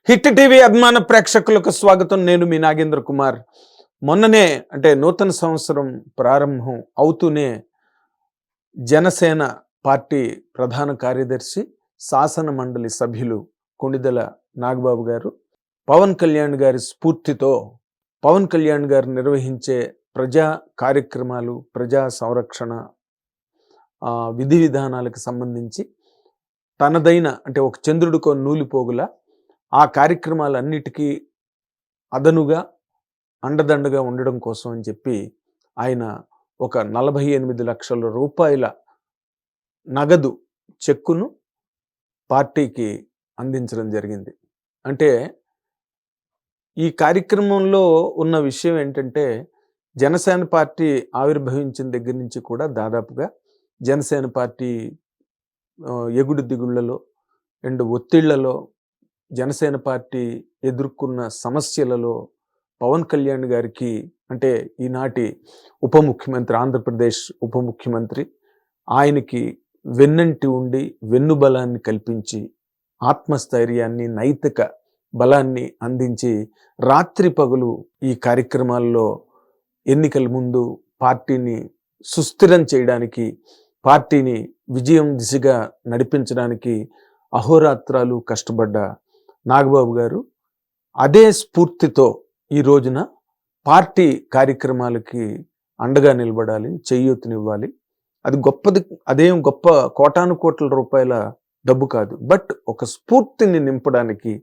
Hit TV అభిమాన ప్రేక్షకులకు స్వాగతం. నేను మీ నాగేంద్ర కుమార్. మొన్ననే అంటే నూతన సంవత్సరం ప్రారంభం అవుతూనే జనసేన పార్టీ ప్రధాన కార్యదర్శి, శాసన మండలి సభ్యులు కొణిదెల నాగబాబు గారు పవన్ కళ్యాణ్ గారి స్ఫూర్తితో పవన్ కళ్యాణ్ గారు నిర్వహించే ప్రజా కార్యక్రమాలు, ప్రజా సంరక్షణ విధి విధానాలకు సంబంధించి తనదైన అంటే ఒక చంద్రుడికో నూలిపోగుల ఆ కార్యక్రమాలన్నిటికీ అదనుగా అండదండగా ఉండడం కోసం అని చెప్పి ఆయన ఒక 48 లక్షల రూపాయల నగదు చెక్కును పార్టీకి అందించడం జరిగింది. అంటే ఈ కార్యక్రమంలో ఉన్న విషయం ఏంటంటే, జనసేన పార్టీ ఆవిర్భవించిన దగ్గర నుంచి కూడా దాదాపుగా జనసేన పార్టీ ఎగుడు దిగుళ్లలో అండ్ ఒత్తిళ్లలో, జనసేన పార్టీ ఎదుర్కొన్న సమస్యలలో పవన్ కళ్యాణ్ గారికి అంటే ఈనాటి ఉప ముఖ్యమంత్రి, ఆంధ్రప్రదేశ్ ఉప ముఖ్యమంత్రి, ఆయనకి వెన్నంటి ఉండి వెన్నుబలాన్ని కల్పించి ఆత్మస్థైర్యాన్ని, నైతిక బలాన్ని అందించి రాత్రి పగలు ఈ కార్యక్రమాల్లో ఎన్నికల ముందు పార్టీని సుస్థిరం చేయడానికి, పార్టీని విజయం దిశగా నడిపించడానికి అహోరాత్రాలు కష్టపడ్డ నాగబాబు గారు అదే స్ఫూర్తితో ఈ రోజున పార్టీ కార్యక్రమాలకి అండగా నిలబడాలి, చేయూతనివ్వాలి. అది గొప్పది, అదేం గొప్ప కోటాను కోట్ల రూపాయల డబ్బు కాదు. బట్ ఒక స్ఫూర్తిని నింపడానికి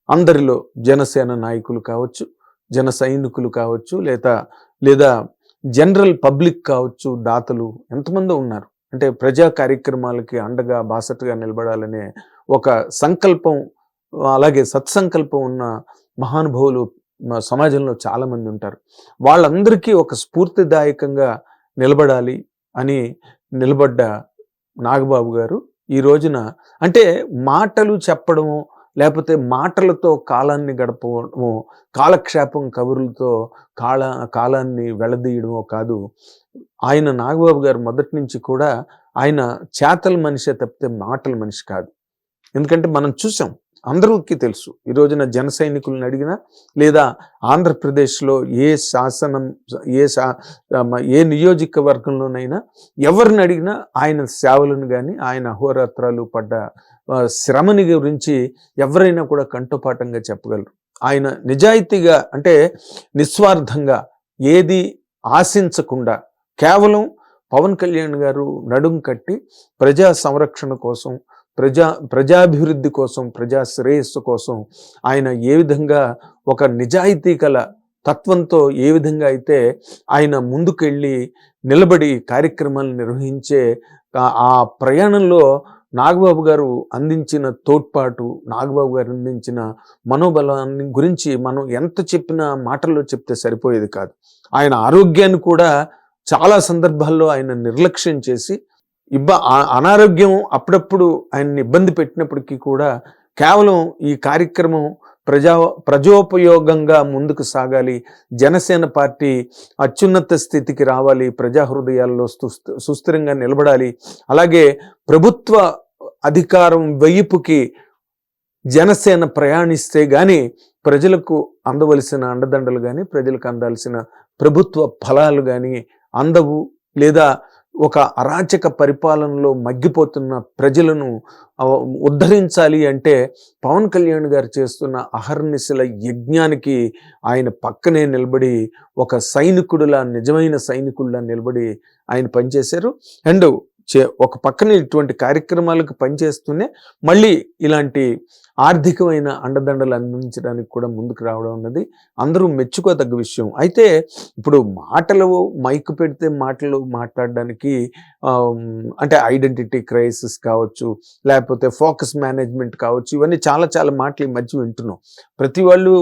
అందరిలో జనసేన నాయకులు కావచ్చు, జన సైనికులు కావచ్చు, లేదా జనరల్ పబ్లిక్ కావచ్చు, దాతలు ఎంతమంది ఉన్నారు. అంటే ప్రజా కార్యక్రమాలకి అండగా బాసటగా నిలబడాలనే ఒక సంకల్పం, అలాగే సత్సంకల్పం ఉన్న మహానుభావులు సమాజంలో చాలామంది ఉంటారు. వాళ్ళందరికీ ఒక స్ఫూర్తిదాయకంగా నిలబడాలి అని నిలబడ్డ నాగబాబు గారు ఈ రోజున అంటే మాటలు చెప్పడము, లేకపోతే మాటలతో కాలాన్ని గడపడము, కాలక్షేపం కబుర్లతో కాలాన్ని వెళ్లదీయడమో కాదు. ఆయన నాగబాబు గారు మొదటి నుంచి కూడా ఆయన చేతల మనిషే తప్పితే మాటల మనిషి కాదు. ఎందుకంటే మనం చూసాం, అందరికీ తెలుసు. ఈ రోజున జన సైనికులను అడిగినా, లేదా ఆంధ్రప్రదేశ్లో ఏ నియోజకవర్గంలోనైనా ఎవరిని అడిగినా ఆయన సేవలను కానీ, ఆయన అహోరాత్రాలు పడ్డ శ్రమని గురించి ఎవరైనా కూడా కంఠపాఠంగా చెప్పగలరు. ఆయన నిజాయితీగా అంటే నిస్వార్థంగా ఏది ఆశించకుండా కేవలం పవన్ కళ్యాణ్ గారు నడుం కట్టి ప్రజా సంరక్షణ కోసం, ప్రజాభివృద్ధి కోసం, ప్రజా శ్రేయస్సు కోసం ఆయన ఏ విధంగా ఒక నిజాయితీ గల తత్వంతో ఏ విధంగా అయితే ఆయన ముందుకెళ్ళి నిలబడి కార్యక్రమాలు నిర్వహించే ఆ ప్రయాణంలో నాగబాబు గారు అందించిన తోడ్పాటు, నాగబాబు గారు అందించిన మనోబలాన్ని గురించి మనం ఎంత చెప్పినా మాటల్లో చెప్తే సరిపోయేది కాదు. ఆయన ఆరోగ్యాన్ని కూడా చాలా సందర్భాల్లో ఆయన నిర్లక్ష్యం చేసి అనారోగ్యం అప్పుడప్పుడు ఆయన్ని ఇబ్బంది పెట్టినప్పటికీ కూడా కేవలం ఈ కార్యక్రమం ప్రజోపయోగంగా ముందుకు సాగాలి, జనసేన పార్టీ అత్యున్నత స్థితికి రావాలి, ప్రజా హృదయాల్లో సుస్థిరంగా నిలబడాలి, అలాగే ప్రభుత్వ అధికారం వైపుకి జనసేన ప్రయాణిస్తే గాని ప్రజలకు అందవలసిన అండదండలు కానీ, ప్రజలకు అందాల్సిన ప్రభుత్వ ఫలాలు కానీ అందవు, లేదా ఒక అరాచక పరిపాలనలో మగ్గిపోతున్న ప్రజలను ఉద్ధరించాలి అంటే పవన్ కళ్యాణ్ గారు చేస్తున్న అహర్నిశల యజ్ఞానికి ఆయన పక్కనే నిలబడి ఒక సైనికుడిలా, నిజమైన సైనికుడిలా నిలబడి ఆయన పనిచేశారు. అండ్ ఒక పక్కన ఇటువంటి కార్యక్రమాలకు పనిచేస్తూనే మళ్ళీ ఇలాంటి ఆర్థికమైన అండదండలు అందించడానికి కూడా ముందుకు రావడం అన్నది అందరూ మెచ్చుకోదగ్గ విషయం. అయితే ఇప్పుడు మాటలు మైకు పెడితే మాటలు మాట్లాడడానికి అంటే ఐడెంటిటీ క్రైసిస్ కావచ్చు, లేకపోతే ఫోకస్ మేనేజ్మెంట్ కావచ్చు, ఇవన్నీ చాలా చాలా మాటలు ఈ మధ్య వింటున్నాం. ప్రతి వాళ్ళు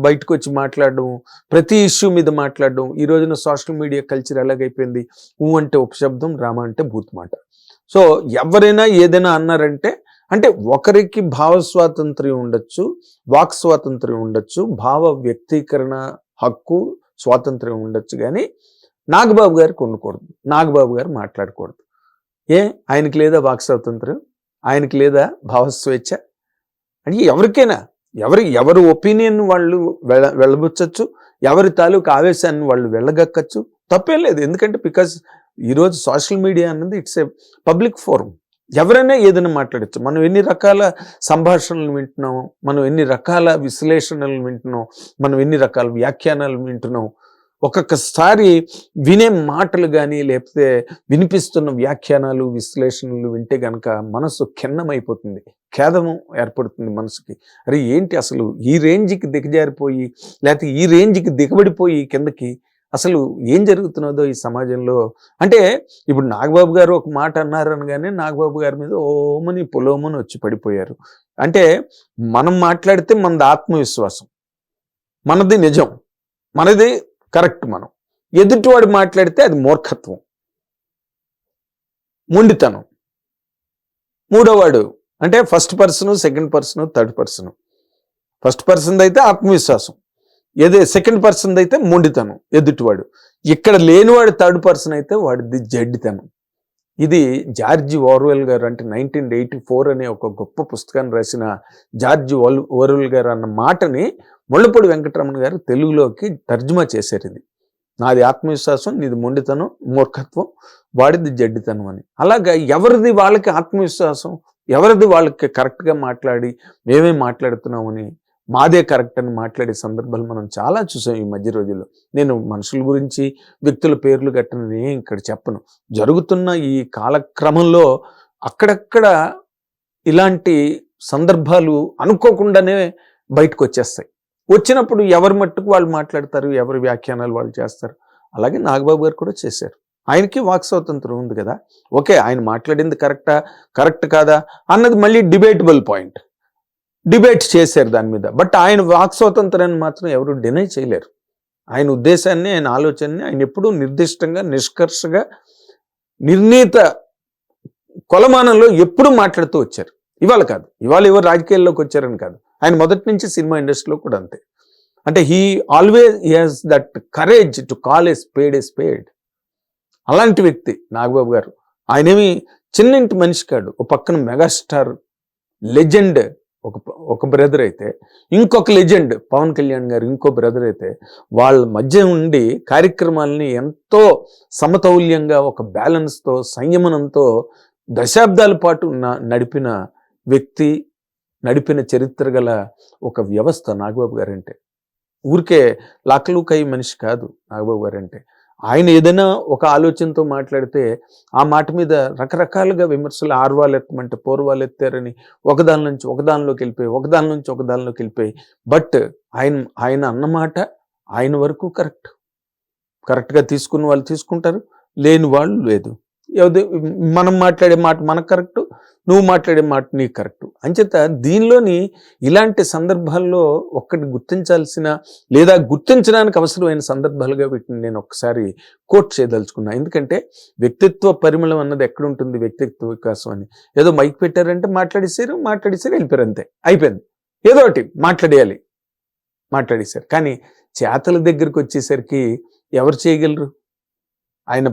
బయటకు వచ్చి మాట్లాడడం, ప్రతి ఇష్యూ మీద మాట్లాడడం. ఈ రోజున సోషల్ మీడియా కల్చర్ ఎలాగైపోయింది, అంటే ఉపశబ్దం, రామ అంటే భూత్ మాట. సో ఎవరైనా ఏదైనా అన్నారంటే అంటే ఒకరికి భావ స్వాతంత్ర్యం ఉండొచ్చు, వాక్ స్వాతంత్ర్యం ఉండొచ్చు, భావ వ్యక్తీకరణ హక్కు స్వాతంత్ర్యం ఉండొచ్చు, కానీ నాగబాబు గారికి ఉండకూడదు, నాగబాబు గారు మాట్లాడకూడదు. ఆయనకి లేదా వాక్ స్వాతంత్ర్యం, ఆయనకి లేదా భావస్వేచ్ఛ? అంటే ఎవరికైనా ఎవరి ఒపీనియన్ వాళ్ళు వెళ్ళబుచ్చచ్చు, ఎవరి తాలూకు ఆవేశాన్ని వాళ్ళు వెళ్ళగక్కచ్చు, తప్పేం లేదు. ఎందుకంటే బికాజ్ ఈరోజు సోషల్ మీడియా అన్నది ఇట్స్ ఏ పబ్లిక్ ఫోరం. ఎవరైనా ఏదైనా మాట్లాడచ్చు. మనం ఎన్ని రకాల సంభాషణలు వింటున్నాం, మనం ఎన్ని రకాల విశ్లేషణలు వింటున్నాం, మనం ఎన్ని రకాల వ్యాఖ్యానాలు వింటున్నాం. ఒక్కొక్కసారి వినే మాటలు కానీ లేకపోతే వినిపిస్తున్న వ్యాఖ్యానాలు విశ్లేషణలు వింటే కనుక మనసు ఖిన్నమైపోతుంది, ఖేదము ఏర్పడుతుంది మనసుకి. అరే ఏంటి అసలు ఈ రేంజ్కి దిగజారిపోయి లేకపోతే ఈ రేంజ్కి దిగబడిపోయి కిందకి అసలు ఏం జరుగుతున్నదో ఈ సమాజంలో. అంటే ఇప్పుడు నాగబాబు గారు ఒక మాట అన్నారు అనగానే నాగబాబు గారి మీద ఓమని పొలోమని వచ్చి పడిపోయారు. అంటే మనం మాట్లాడితే మనది ఆత్మవిశ్వాసం, మనది నిజం, మనది కరెక్ట్. మనం ఎదుటివాడు మాట్లాడితే అది మూర్ఖత్వం, మొండితనం. మూడోవాడు అంటే first person, second person, third person. First person అయితే ఆత్మవిశ్వాసం, సెకండ్ పర్సన్ అయితే మొండితనం ఎదుటివాడు. ఇక్కడ లేనివాడు థర్డ్ పర్సన్ అయితే వాడిది జడ్డితనం. ఇది జార్జి ఓర్వెల్ గారు అంటే 1984 అనే ఒక గొప్ప పుస్తకాన్ని రాసిన జార్జి ఓర్వెల్ గారు అన్న మాటని ముళ్ళపూడి వెంకటరమణ గారు తెలుగులోకి తర్జుమా చేశారు. ఇది నాది ఆత్మవిశ్వాసం, నీది మొండితనం, మూర్ఖత్వం, వాడిది జడ్డితనం అని. అలాగా ఎవరిది వాళ్ళకి ఆత్మవిశ్వాసం, ఎవరిది వాళ్ళకి కరెక్ట్గా మాట్లాడి మేమే మాట్లాడుతున్నామని మాదే కరెక్ట్ అని మాట్లాడే సందర్భాలు మనం చాలా చూసాం ఈ మధ్య రోజుల్లో. నేను మనుషుల గురించి వ్యక్తుల పేర్లు గట్టనని ఇక్కడ చెప్పను. జరుగుతున్న ఈ కాలక్రమంలో అక్కడక్కడ ఇలాంటి సందర్భాలు అనుకోకుండానే బయటకు వచ్చేస్తాయి. వచ్చినప్పుడు ఎవరి మట్టుకు వాళ్ళు మాట్లాడతారు, ఎవరి వ్యాఖ్యానాలు వాళ్ళు చేస్తారు. అలాగే నాగబాబు గారు కూడా చేశారు. ఆయనకి వాక్ స్వాతంత్రం ఉంది కదా, ఓకే ఆయన మాట్లాడింది కరెక్ట్ కాదా అన్నది మళ్ళీ డిబేటబుల్ పాయింట్. డిబేట్ చేశారు దాని మీద. బట్ ఆయన వాక్ స్వాతంత్రాన్ని మాత్రం ఎవరు డినై చేయలేరు. ఆయన ఉద్దేశాన్ని, ఆయన ఆలోచనని ఆయన ఎప్పుడూ నిర్దిష్టంగా, నిష్కర్షగా, నిర్ణీత కొలమానంలో ఎప్పుడూ మాట్లాడుతూ వచ్చారు. ఇవాళ కాదు, ఇవాళ ఎవరు రాజకీయాల్లోకి వచ్చారని కాదు, ఆయన మొదటి నుంచి సినిమా ఇండస్ట్రీలో కూడా అంతే. అంటే he always has that courage to call a spade. అలాంటి వ్యక్తి నాగబాబు గారు. ఆయనేమి చిన్నింటి మనిషి కాడు. ఒక పక్కన మెగాస్టార్ లెజెండ్ ఒక బ్రదర్ అయితే, ఇంకొక లెజెండ్ పవన్ కళ్యాణ్ గారు ఇంకో బ్రదర్ అయితే, వాళ్ళ మధ్య ఉండి కార్యక్రమాలని ఎంతో సమతౌల్యంగా ఒక బ్యాలెన్స్తో, సంయమనంతో దశాబ్దాల పాటు నడిపిన వ్యక్తి, నడిపిన చరిత్ర గల ఒక వ్యవస్థ నాగబాబు గారంటే. ఊరికే లాకలూకై మనిషి కాదు నాగబాబు గారంటే. ఆయన ఏదైనా ఒక ఆలోచనతో మాట్లాడితే ఆ మాట మీద రకరకాలుగా విమర్శలు, ఆర్వాలు ఎత్తమంటే పూర్వాలు ఎత్తారని ఒకదాని నుంచి ఒకదానిలోకి వెళ్ళిపోయి బట్ ఆయన అన్నమాట ఆయన వరకు కరెక్ట్గా తీసుకున్న వాళ్ళు తీసుకుంటారు, లేని వాళ్ళు లేదు. మనం మాట్లాడే మాట మనకు కరెక్టు, నువ్వు మాట్లాడే మాట నీకు కరెక్టు. అంచేత దీనిలోని ఇలాంటి సందర్భాల్లో ఒక్కటి గుర్తించాల్సిన లేదా గుర్తించడానికి అవసరమైన సందర్భాలుగా వీటిని నేను ఒకసారి కోట్ చేయదలుచుకున్నా. ఎందుకంటే వ్యక్తిత్వ పరిమళం అన్నది ఎక్కడుంటుంది, వ్యక్తిత్వ వికాసం అని. ఏదో మైక్ పెట్టారంటే మాట్లాడేసారు వెళ్ళిపోయారు, అంతే అయిపోయింది. ఏదో ఒకటి మాట్లాడేశారు. కానీ చేతల దగ్గరికి వచ్చేసరికి ఎవరు చేయగలరు? ఆయన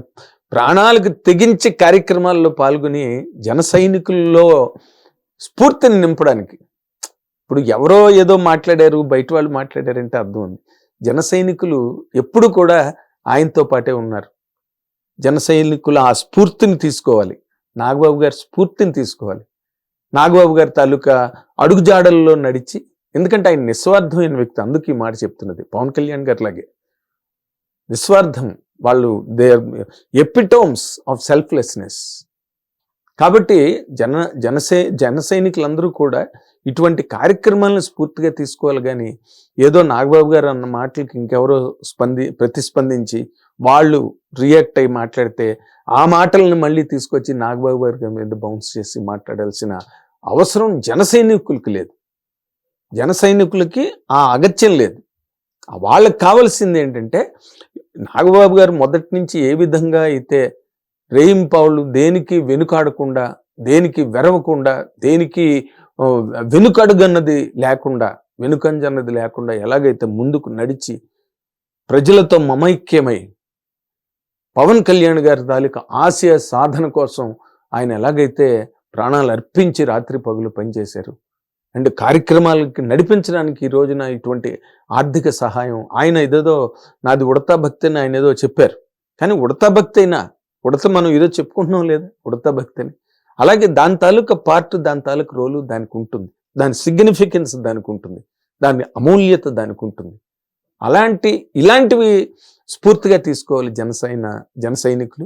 ప్రాణాలకు తెగించి కార్యక్రమాల్లో పాల్గొని జన సైనికుల్లో స్ఫూర్తిని నింపడానికి. ఇప్పుడు ఎవరో ఏదో మాట్లాడారు, బయట వాళ్ళు మాట్లాడారంటే అర్థం ఉంది. జన సైనికులు ఎప్పుడు కూడా ఆయనతో పాటే ఉన్నారు. జన సైనికులు ఆ స్ఫూర్తిని తీసుకోవాలి, నాగబాబు గారి స్ఫూర్తిని తీసుకోవాలి. నాగబాబు గారి తాలూకా అడుగుజాడల్లో నడిచి, ఎందుకంటే ఆయన నిస్వార్థమైన వ్యక్తి, అందుకు ఈ మాట చెప్తున్నది. పవన్ కళ్యాణ్ గారి లాగే నిస్వార్థం, వాళ్ళు దే ఎపిటోమ్స్ ఆఫ్ సెల్ఫ్లెస్నెస్. కాబట్టి జన సైనికులందరూ కూడా ఇటువంటి కార్యక్రమాలను స్ఫూర్తిగా తీసుకోవాలి. కానీ ఏదో నాగబాబు గారు అన్న మాటలకి ఇంకెవరో ప్రతిస్పందించి వాళ్ళు రియాక్ట్ అయ్యి మాట్లాడితే ఆ మాటలను మళ్ళీ తీసుకొచ్చి నాగబాబు గారి మీద బౌన్స్ చేసి మాట్లాడాల్సిన అవసరం జన సైనికులకి లేదు. జన సైనికులకి ఆ అగత్యం లేదు. వాళ్ళకి కావాల్సింది ఏంటంటే, నాగబాబు గారు మొదటి నుంచి ఏ విధంగా అయితే రేయింపావులు దేనికి వెనుకాడకుండా, దేనికి వెరవకుండా, దేనికి వెనుకంజన్నది లేకుండా ఎలాగైతే ముందుకు నడిచి ప్రజలతో మమైక్యమై పవన్ కళ్యాణ్ గారి తాలూకా ఆశయ సాధన కోసం ఆయన ఎలాగైతే ప్రాణాలు అర్పించి రాత్రి పగులు పనిచేశారు, అండ్ కార్యక్రమాలకి నడిపించడానికి ఈ రోజున ఇటువంటి ఆర్థిక సహాయం, ఆయన ఏదేదో నాది ఉడతా భక్తి అని ఆయన ఏదో చెప్పారు, కానీ ఉడతా భక్తి అయినా మనం ఏదో చెప్పుకుంటున్నాం లేదా ఉడతా భక్తి అని, అలాగే దాని తాలూకా పార్ట్, దాని తాలూకా రోలు దానికి ఉంటుంది, దాని సిగ్నిఫికెన్స్ దానికి ఉంటుంది, దాని అమూల్యత దానికి ఉంటుంది. ఇలాంటివి స్ఫూర్తిగా తీసుకోవాలి జన సైనికులు.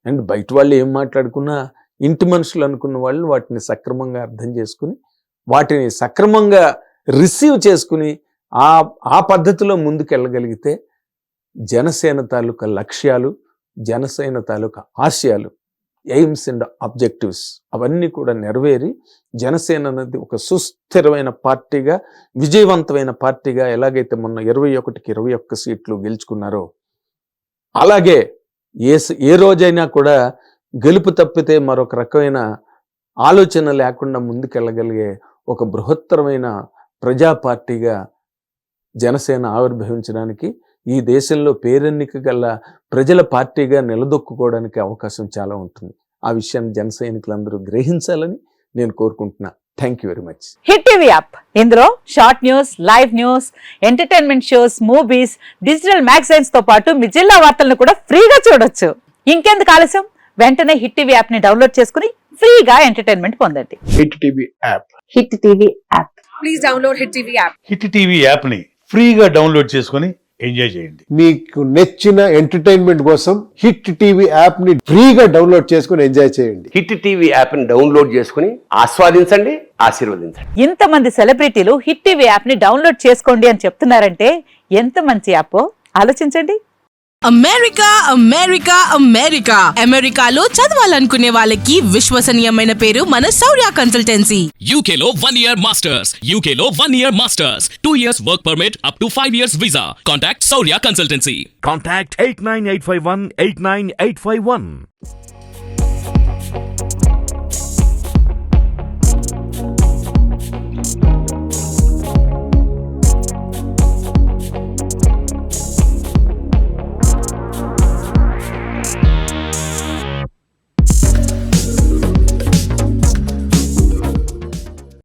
అండ్ బయట వాళ్ళు ఏం మాట్లాడుకున్నా ఇంటి మనుషులు అనుకున్న వాళ్ళు వాటిని సక్రమంగా అర్థం చేసుకుని, వాటిని సక్రమంగా రిసీవ్ చేసుకుని ఆ పద్ధతిలో ముందుకెళ్ళగలిగితే జనసేన తాలూకా లక్ష్యాలు, జనసేన తాలూకా ఆశయాలు, ఎయిమ్స్ అండ్ ఆబ్జెక్టివ్స్ అవన్నీ కూడా నెరవేరి జనసేన అనేది ఒక సుస్థిరమైన పార్టీగా, విజయవంతమైన పార్టీగా ఎలాగైతే మొన్న 21కి 21 సీట్లు గెలుచుకున్నారో అలాగే ఏ రోజైనా కూడా గెలుపు తప్పితే మరొక రకమైన ఆలోచన లేకుండా ముందుకెళ్ళగలిగే ఒక బృహత్తరమైన ప్రజా పార్టీగా జనసేన ఆవిర్భవించడానికి, ఈ దేశంలో పేరెన్నిక గల ప్రజల పార్టీగా నిలదొక్కుకోవడానికి అవకాశం చాలా ఉంటుంది. ఆ విషయాన్ని జన సైనికులందరూ గ్రహించాలని నేను కోరుకుంటున్నా. Thank you very much. Hit TV app, ఇందులో short news, live news, entertainment shows, movies, digital magazines తో పాటు మీ జిల్లా వార్తలను కూడా ఫ్రీగా చూడొచ్చు. ఇంకెందుకు ఆలస్యం, వెంటనే హిట్ టీవీ యాప్ ని డౌన్లోడ్ చేసుకుని ఫ్రీగా ఎంటర్టైన్మెంట్ పొందండి. Hit TV app. Hit TV app. Please download hit TV app. Hit TV app ని ఫ్రీగా డౌన్లోడ్ చేసుకొని ఎంజాయ్ చేయండి. మీకు నచ్చిన ఎంటర్టైన్మెంట్ కోసం హిట్ టీవీ యాప్ ని ఫ్రీగా డౌన్లోడ్ చేసుకొని ఎంజాయ్ చేయండి. హిట్ టీవీ యాప్ ని డౌన్లోడ్ చేసుకుని ఆస్వాదించండి, ఆశీర్వదించండి. ఇంతమంది సెలబ్రిటీలు హిట్ టీవీ యాప్ ని డౌన్లోడ్ చేసుకోండి అని చెప్తున్నారంటే ఎంత మంచి యాప్ ఆలోచించండి. అమెరికా అమెరికాలో చదవాలనుకునే వాళ్ళకి విశ్వసనీయమైన పేరు మన శౌర్య కన్సల్టెన్సీ. UK లో 1 year masters, UK లో 1 year masters, 2 years work permit up to 5 years visa. Contact Saurya Consultancy. Contact 89851 89851.